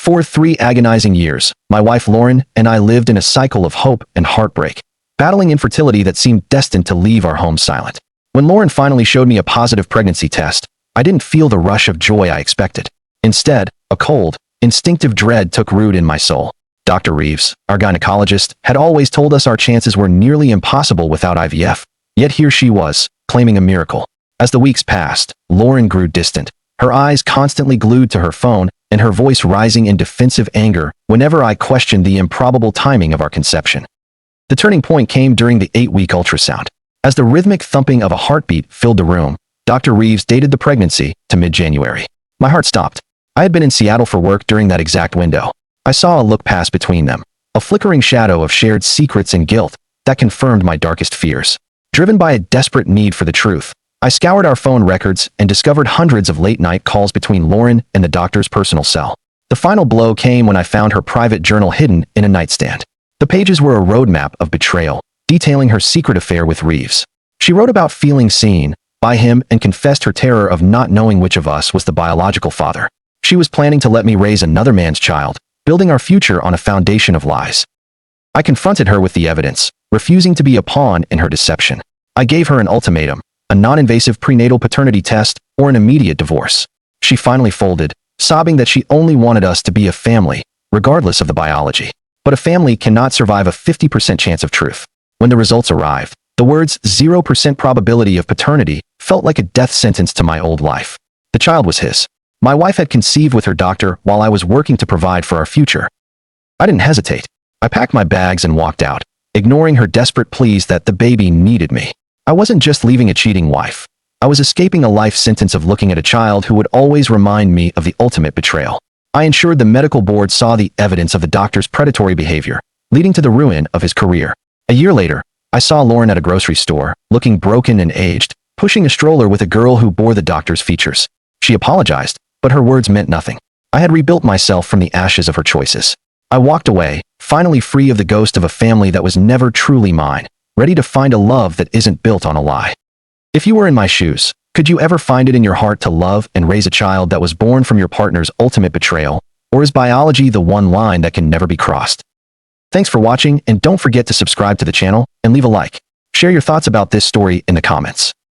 For 3 agonizing years, my wife Lauren and I lived in a cycle of hope and heartbreak, battling infertility that seemed destined to leave our home silent. When Lauren finally showed me a positive pregnancy test, I didn't feel the rush of joy I expected. Instead, a cold, instinctive dread took root in my soul. Dr. Reeves, our gynecologist, had always told us our chances were nearly impossible without IVF. Yet here she was, claiming a miracle. As the weeks passed, Lauren grew distant, her eyes constantly glued to her phone and her voice rising in defensive anger whenever I questioned the improbable timing of our conception. The turning point came during the 8-week ultrasound. As the rhythmic thumping of a heartbeat filled the room, Dr. Reeves dated the pregnancy to mid-January. My heart stopped. I had been in Seattle for work during that exact window. I saw a look pass between them, a flickering shadow of shared secrets and guilt that confirmed my darkest fears. Driven by a desperate need for the truth, I scoured our phone records and discovered hundreds of late-night calls between Lauren and the doctor's personal cell. The final blow came when I found her private journal hidden in a nightstand. The pages were a roadmap of betrayal, detailing her secret affair with Reeves. She wrote about feeling seen by him and confessed her terror of not knowing which of us was the biological father. She was planning to let me raise another man's child, building our future on a foundation of lies. I confronted her with the evidence, refusing to be a pawn in her deception. I gave her an ultimatum: a non-invasive prenatal paternity test or an immediate divorce. She finally folded, sobbing that she only wanted us to be a family, regardless of the biology. But a family cannot survive a 50% chance of truth. When the results arrived, the words 0% probability of paternity felt like a death sentence to my old life. The child was his. My wife had conceived with her doctor while I was working to provide for our future. I didn't hesitate. I packed my bags and walked out, ignoring her desperate pleas that the baby needed me. I wasn't just leaving a cheating wife. I was escaping a life sentence of looking at a child who would always remind me of the ultimate betrayal. I ensured the medical board saw the evidence of the doctor's predatory behavior, leading to the ruin of his career. A year later, I saw Lauren at a grocery store, looking broken and aged, pushing a stroller with a girl who bore the doctor's features. She apologized, but her words meant nothing. I had rebuilt myself from the ashes of her choices. I walked away, finally free of the ghost of a family that was never truly mine, ready to find a love that isn't built on a lie. If you were in my shoes, could you ever find it in your heart to love and raise a child that was born from your partner's ultimate betrayal? Or is biology the one line that can never be crossed? Thanks for watching, and don't forget to subscribe to the channel and leave a like. Share your thoughts about this story in the comments.